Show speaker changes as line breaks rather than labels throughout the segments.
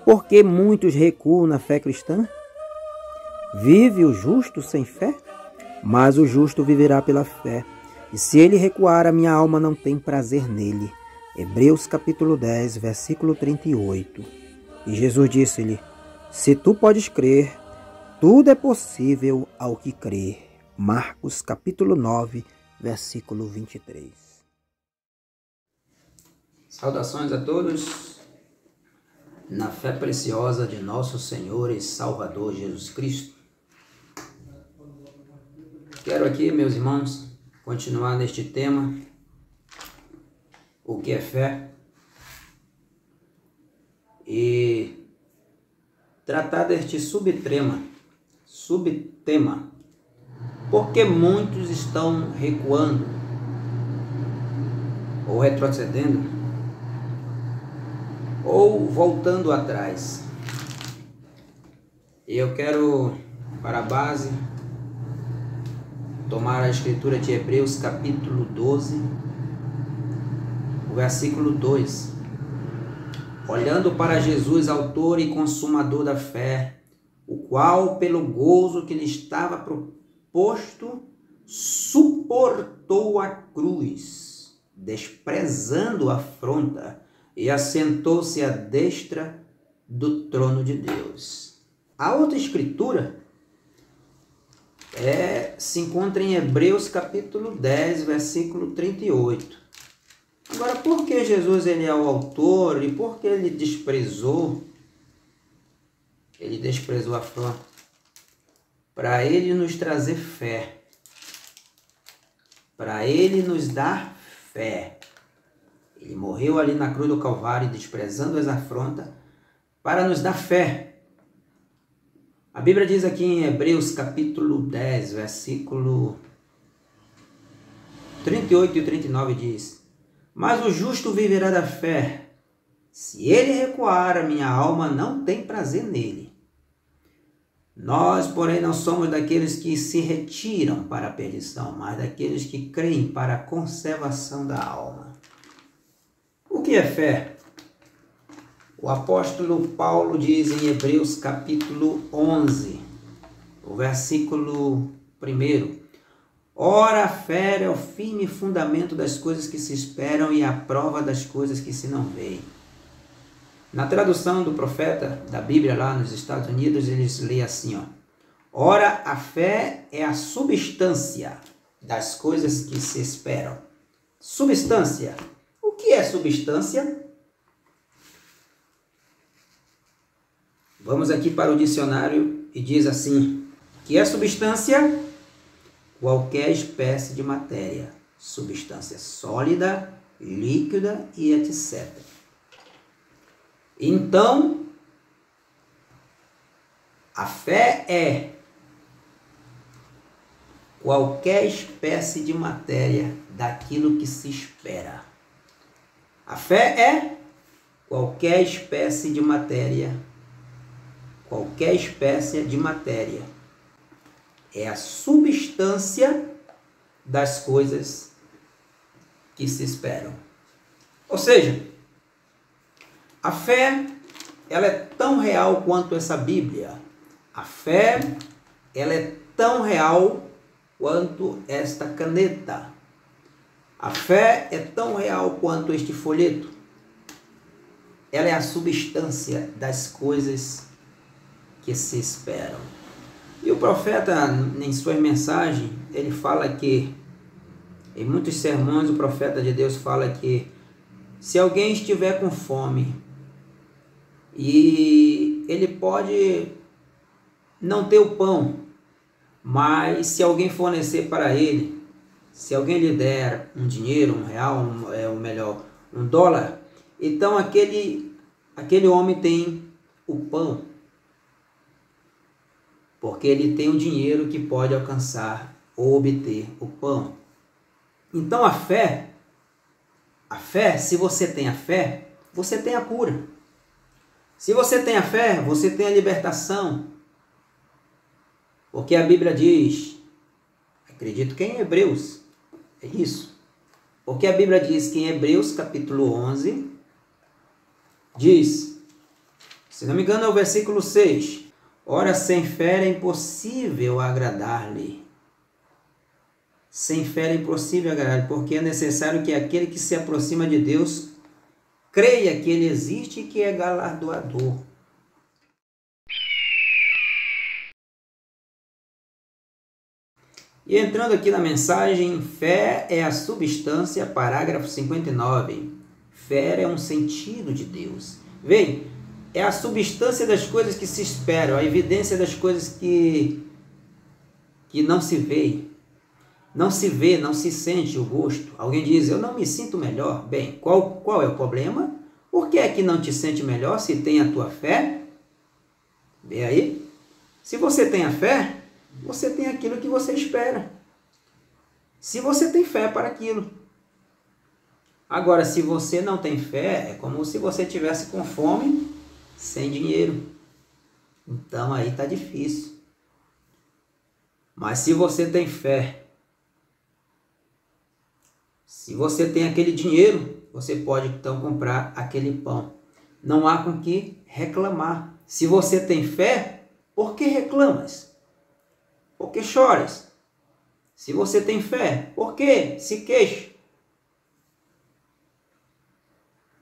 Por que muitos recuam na fé cristã? Vive o justo sem fé? Mas o justo viverá pela fé. E se ele recuar, a minha alma não tem prazer nele. Hebreus capítulo 10, versículo 38. E Jesus disse-lhe: se tu podes crer, tudo é possível ao que crê. Marcos capítulo 9, versículo 23.
Saudações a todos, na fé preciosa de nosso Senhor e Salvador Jesus Cristo. Quero aqui, meus irmãos, continuar neste tema, o que é fé, e tratar deste subtema, porque muitos estão recuando ou retrocedendo ou voltando atrás. E eu quero, para a base, tomar a escritura de Hebreus capítulo 12, o versículo 2. Olhando para Jesus, autor e consumador da fé, o qual, pelo gozo que lhe estava proposto, suportou a cruz, desprezando a afronta, e assentou-se à destra do trono de Deus. A outra escritura se encontra em Hebreus capítulo 10, versículo 38. Agora, por que Jesus ele é o autor e por que ele desprezou a afronta? Para ele nos trazer fé, para ele nos dar fé. Ele morreu ali na cruz do Calvário, desprezando as afrontas, para nos dar fé. A Bíblia diz aqui em Hebreus capítulo 10, versículo 38 e 39, diz: mas o justo viverá da fé. Se ele recuar, a minha alma não tem prazer nele. Nós, porém, não somos daqueles que se retiram para a perdição, mas daqueles que creem para a conservação da alma. O que é fé? O apóstolo Paulo diz em Hebreus capítulo 11, o versículo 1: ora, a fé é o firme fundamento das coisas que se esperam e a prova das coisas que se não veem. Na tradução do profeta da Bíblia lá nos Estados Unidos, eles leem assim, ora, a fé é a substância das coisas que se esperam. Substância. O que é substância? Vamos aqui para o dicionário e diz assim, que é substância? Qualquer espécie de matéria, substância sólida, líquida e etc. Então, a fé é qualquer espécie de matéria daquilo que se espera. A fé é qualquer espécie de matéria, é a substância das coisas que se esperam. Ou seja, a fé, ela é tão real quanto essa Bíblia. A fé, ela é tão real quanto esta caneta. A fé é tão real quanto este folheto. Ela é a substância das coisas que se esperam. E o profeta, em sua mensagem, ele fala que, em muitos sermões, o profeta de Deus fala que se alguém estiver com fome e ele pode não ter o pão, mas se alguém fornecer para ele, se alguém lhe der um dinheiro, R$1, $1, então aquele homem tem o pão, porque ele tem o dinheiro que pode alcançar ou obter o pão. Então a fé, se você tem a fé, você tem a cura. Se você tem a fé, você tem a libertação. Porque a Bíblia diz, acredito que é em Hebreus, é isso. Porque a Bíblia diz que em Hebreus capítulo 11, diz: Se não me engano é o versículo 6. Ora, sem fé é impossível agradar-lhe. Sem fé é impossível agradar-lhe, porque é necessário que aquele que se aproxima de Deus creia que Ele existe e que é galardoador. E entrando aqui na mensagem, fé é a substância, parágrafo 59. Fé é um sentido de Deus. Veja, é a substância das coisas que se esperam, a evidência das coisas que não se vê. Não se vê, não se sente o gosto. Alguém diz, eu não me sinto melhor. Bem, qual é o problema? Por que é que não te sente melhor se tem a tua fé? Vê aí. Se você tem a fé, você tem aquilo que você espera. Se você tem fé para aquilo. Agora, se você não tem fé, é como se você tivesse com fome, sem dinheiro. Então aí está difícil. Mas se você tem fé, se você tem aquele dinheiro, você pode então comprar aquele pão. Não há com que reclamar. Se você tem fé, por que reclamas? Por que choras? Se você tem fé, por que se queixa?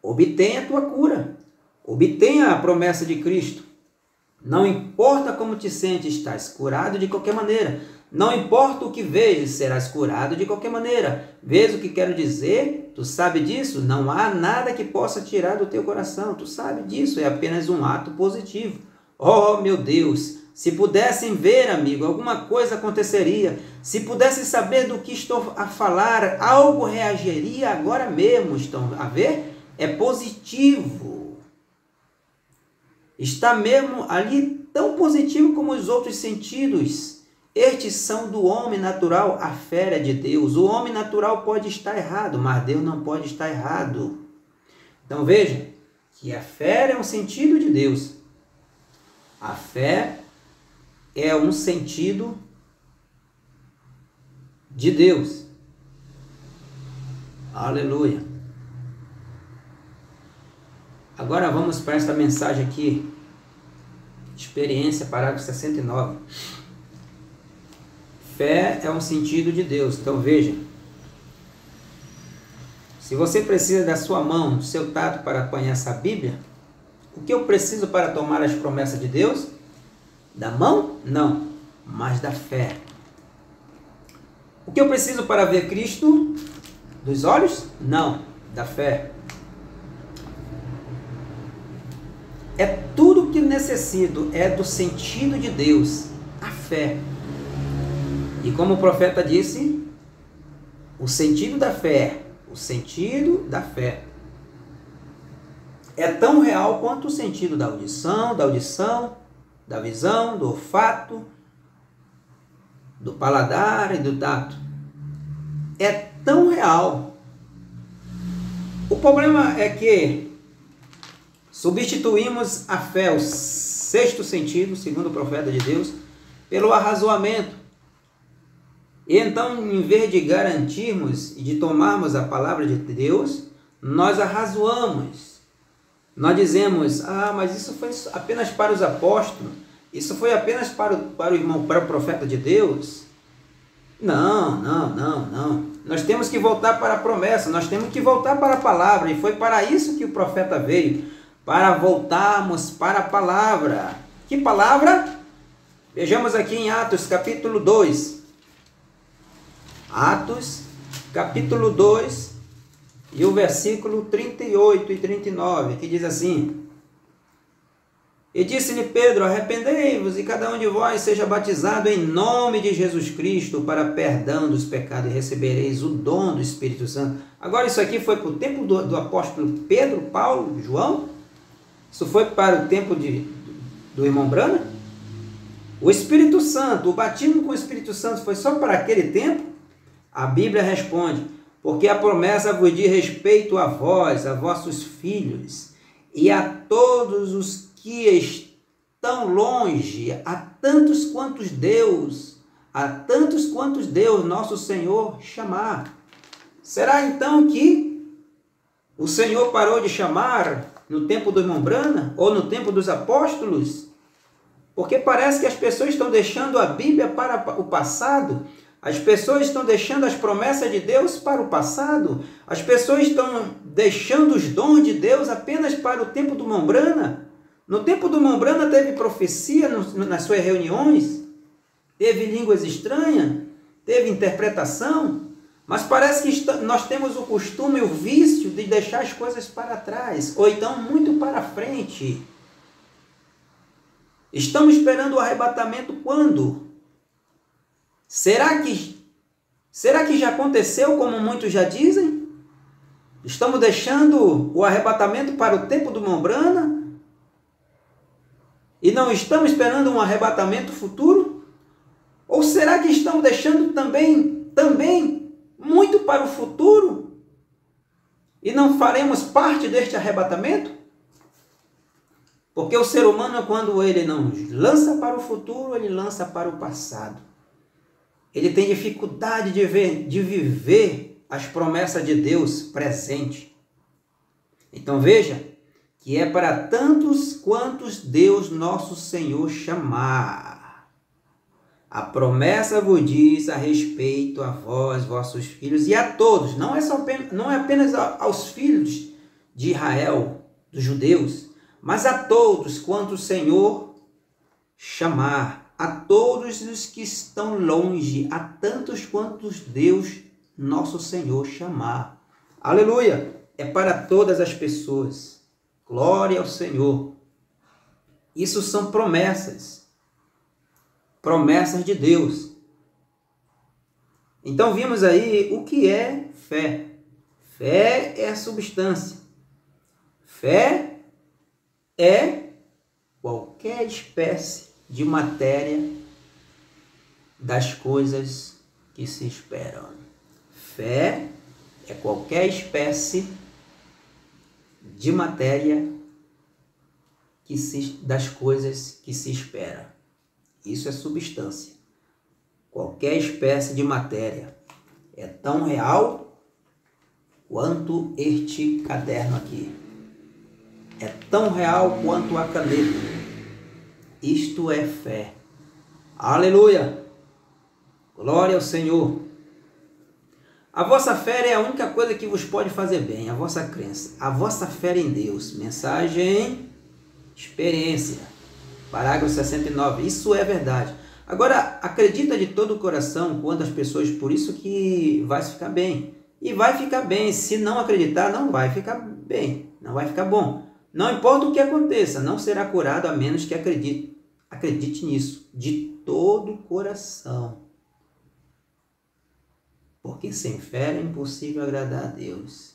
Obtenha a tua cura. Obtenha a promessa de Cristo. Não importa como te sentes, estás curado de qualquer maneira. Não importa o que vejas, serás curado de qualquer maneira. Vês o que quero dizer? Tu sabe disso? Não há nada que possa tirar do teu coração. Tu sabe disso, é apenas um ato positivo. Oh, meu Deus! Se pudessem ver, amigo, alguma coisa aconteceria. Se pudessem saber do que estou a falar, algo reagiria agora mesmo. Estão a ver? É positivo. Está mesmo ali tão positivo como os outros sentidos. Estes são do homem natural, a fé é de Deus. O homem natural pode estar errado, mas Deus não pode estar errado. Então veja que a fé é um sentido de Deus. A fé é um sentido de Deus. Aleluia. Agora vamos para esta mensagem aqui. Experiência, parágrafo 69. Fé é um sentido de Deus. Então veja. Se você precisa da sua mão, do seu tato para apanhar essa Bíblia, o que eu preciso para tomar as promessas de Deus? Da mão? Não, mas da fé. O que eu preciso para ver Cristo? Dos olhos? Não, da fé. É tudo o que necessito, é do sentido de Deus, a fé. E como o profeta disse, o sentido da fé, é tão real quanto o sentido da audição, da visão, do olfato, do paladar e do tato. É tão real. O problema é que substituímos a fé, o sexto sentido, segundo o profeta de Deus, pelo arrazoamento. E então, em vez de garantirmos e de tomarmos a palavra de Deus, nós arrazoamos. Nós dizemos, mas isso foi apenas para os apóstolos, isso foi apenas para o irmão, para o profeta de Deus. Não. Nós temos que voltar para a promessa, nós temos que voltar para a palavra, e foi para isso que o profeta veio, para voltarmos para a palavra. Que palavra? Vejamos aqui em Atos capítulo 2. Atos capítulo 2 e o versículo 38 e 39, que diz assim: E disse-lhe Pedro, arrependei-vos e cada um de vós seja batizado em nome de Jesus Cristo para perdão dos pecados e recebereis o dom do Espírito Santo. Agora isso aqui foi para o tempo do apóstolo Pedro, Paulo, João? Isso foi para o tempo do irmão Branham? O Espírito Santo, o batismo com o Espírito Santo foi só para aquele tempo? A Bíblia responde, porque a promessa vos diz respeito a vós, a vossos filhos, e a todos os que estão longe, a tantos quantos Deus, nosso Senhor, chamar. Será então que o Senhor parou de chamar? no tempo do irmão Branham ou no tempo dos apóstolos? Porque parece que as pessoas estão deixando a Bíblia para o passado. As pessoas estão deixando as promessas de Deus para o passado. As pessoas estão deixando os dons de Deus apenas para o tempo do irmão Branham. No tempo do irmão Branham teve profecia nas suas reuniões, teve línguas estranhas, teve interpretação, mas parece que nós temos o costume e o vício de deixar as coisas para trás, ou então muito para frente. Estamos esperando o arrebatamento quando? Será que já aconteceu, como muitos já dizem? Estamos deixando o arrebatamento para o tempo do irmão Branham? E não estamos esperando um arrebatamento futuro? Ou será que estamos deixando também muito para o futuro? E não faremos parte deste arrebatamento? Porque o ser humano, quando ele não lança para o futuro, ele lança para o passado. Ele tem dificuldade de viver as promessas de Deus presente. Então veja que é para tantos quantos Deus nosso Senhor chamar. A promessa vos diz a respeito a vós, vossos filhos, e a todos, não é apenas aos filhos de Israel, dos judeus, mas a todos quanto o Senhor chamar, a todos os que estão longe, a tantos quantos Deus, nosso Senhor, chamar. Aleluia! É para todas as pessoas. Glória ao Senhor. Isso são promessas. Promessas de Deus. Então vimos aí o que é fé. Fé é a substância. Fé é qualquer espécie de matéria das coisas que se esperam. Fé é qualquer espécie de matéria das coisas que se espera. Isso é substância. Qualquer espécie de matéria é tão real quanto este caderno aqui. É tão real quanto a caneta. Isto é fé. Aleluia! Glória ao Senhor! A vossa fé é a única coisa que vos pode fazer bem, a vossa crença. A vossa fé em Deus. Mensagem, experiência. Parágrafo 69. Isso é verdade. Agora, acredita de todo o coração quantas pessoas, por isso que vai ficar bem. E vai ficar bem. Se não acreditar, não vai ficar bem. Não vai ficar bom. Não importa o que aconteça, não será curado a menos que acredite. Acredite nisso. De todo o coração. Porque sem fé é impossível agradar a Deus.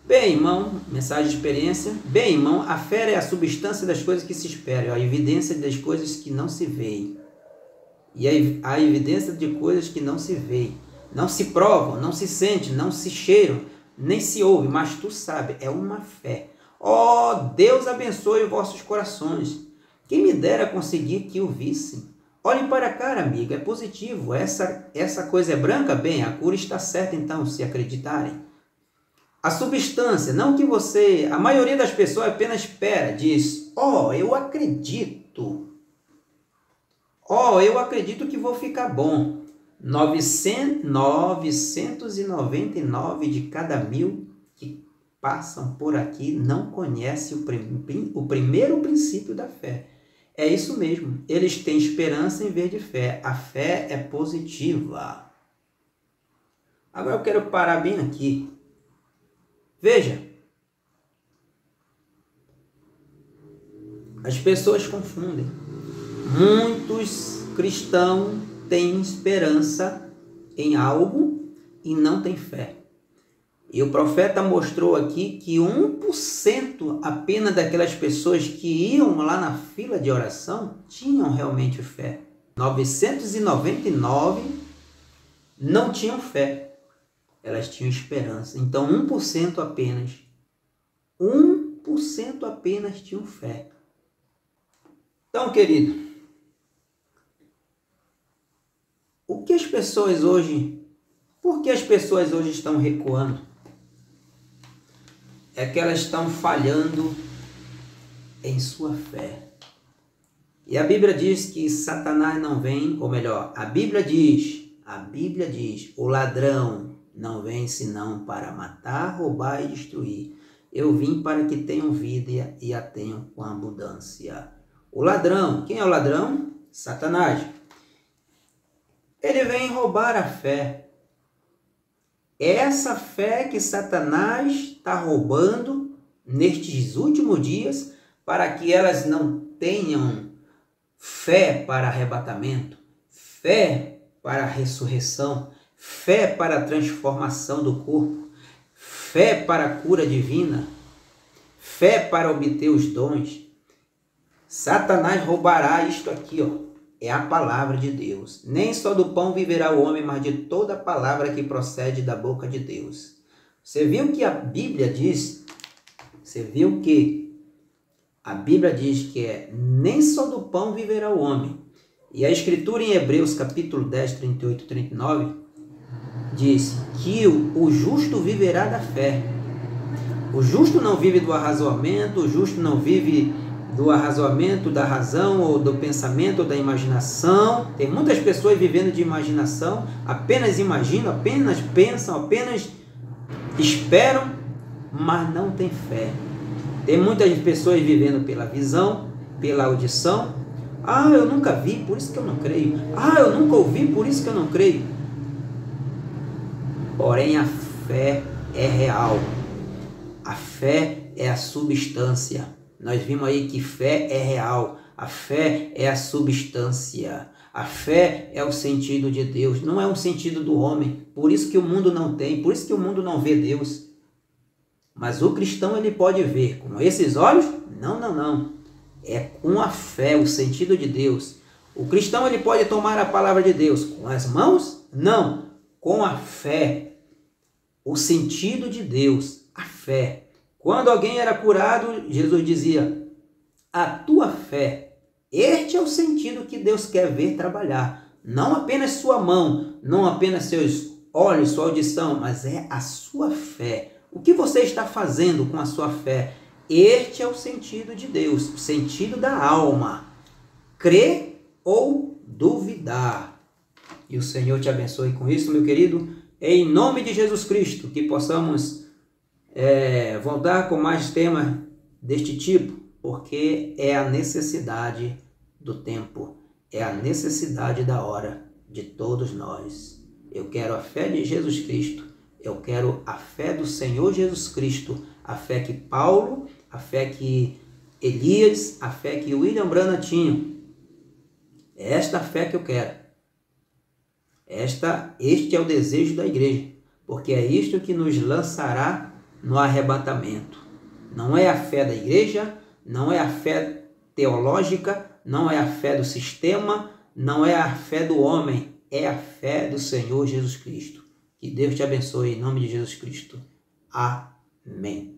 Bem, irmão, mensagem de experiência. Bem, irmão, a fé é a substância das coisas que se esperam, a evidência das coisas que não se veem. E a evidência de coisas que não se veem. Não se provam, não se sente, não se cheiram, nem se ouve, mas tu sabe, é uma fé. Ó, Deus abençoe os vossos corações. Quem me dera conseguir que o vissem. Olhem para cá, amigo, é positivo. Essa coisa é branca? Bem, a cura está certa então, se acreditarem. A substância, não que você... A maioria das pessoas apenas espera, diz, eu acredito. Eu acredito que vou ficar bom. 999 de cada 1000 que passam por aqui não conhecem o primeiro princípio da fé. É isso mesmo. Eles têm esperança em vez de fé. A fé é positiva. Agora eu quero parar bem aqui. Veja. As pessoas confundem. Muitos cristãos têm esperança em algo e não têm fé. E o profeta mostrou aqui que 1% apenas daquelas pessoas que iam lá na fila de oração tinham realmente fé. 999 não tinham fé. Elas tinham esperança. Então 1% apenas. 1% apenas tinham fé. Então, querido, por que as pessoas hoje estão recuando? é que elas estão falhando em sua fé. E a Bíblia diz que Satanás não vem, ou melhor, a Bíblia diz, o ladrão não vem senão para matar, roubar e destruir. Eu vim para que tenham vida e a tenham com abundância. O ladrão, quem é o ladrão? Satanás. Ele vem roubar a fé. Essa fé que Satanás está roubando nestes últimos dias, para que elas não tenham fé para arrebatamento, fé para a ressurreição, fé para a transformação do corpo, fé para a cura divina, fé para obter os dons. Satanás roubará isto aqui, ó. É a palavra de Deus. Nem só do pão viverá o homem, mas de toda palavra que procede da boca de Deus. Você viu que a Bíblia diz? Você viu que a Bíblia diz que nem só do pão viverá o homem. E a Escritura em Hebreus capítulo 10, 38 e 39 diz que o justo viverá da fé. O justo não vive do arrazoamento, o justo não vive do arrazoamento, da razão, ou do pensamento, ou da imaginação. Tem muitas pessoas vivendo de imaginação, apenas imaginam, apenas pensam, apenas esperam, mas não tem fé. Tem muitas pessoas vivendo pela visão, pela audição. Ah, eu nunca vi, por isso que eu não creio. Ah, eu nunca ouvi, por isso que eu não creio. Porém, a fé é real. A fé é a substância. Nós vimos aí que fé é real. A fé é a substância. A fé é o sentido de Deus. Não é um sentido do homem. Por isso que o mundo não tem. Por isso que o mundo não vê Deus. Mas o cristão ele pode ver com esses olhos? Não. É com a fé, o sentido de Deus. O cristão ele pode tomar a palavra de Deus com as mãos? Não. Com a fé. O sentido de Deus. A fé. Quando alguém era curado, Jesus dizia, a tua fé. Este é o sentido que Deus quer ver trabalhar. Não apenas sua mão, não apenas seus olhos, sua audição, mas é a sua fé. O que você está fazendo com a sua fé? Este é o sentido de Deus, o sentido da alma. Crer ou duvidar. E o Senhor te abençoe com isso, meu querido. Em nome de Jesus Cristo, que possamos voltar com mais temas deste tipo, porque é a necessidade do tempo, é a necessidade da hora de todos nós. Eu quero a fé de Jesus Cristo, eu quero a fé do Senhor Jesus Cristo, a fé que Paulo, a fé que Elias, a fé que William Branham tinham. É esta fé que eu quero. Este é o desejo da igreja, porque é isto que nos lançará no arrebatamento. Não é a fé da igreja, não é a fé teológica, não é a fé do sistema, não é a fé do homem, é a fé do Senhor Jesus Cristo. Que Deus te abençoe em nome de Jesus Cristo. Amém.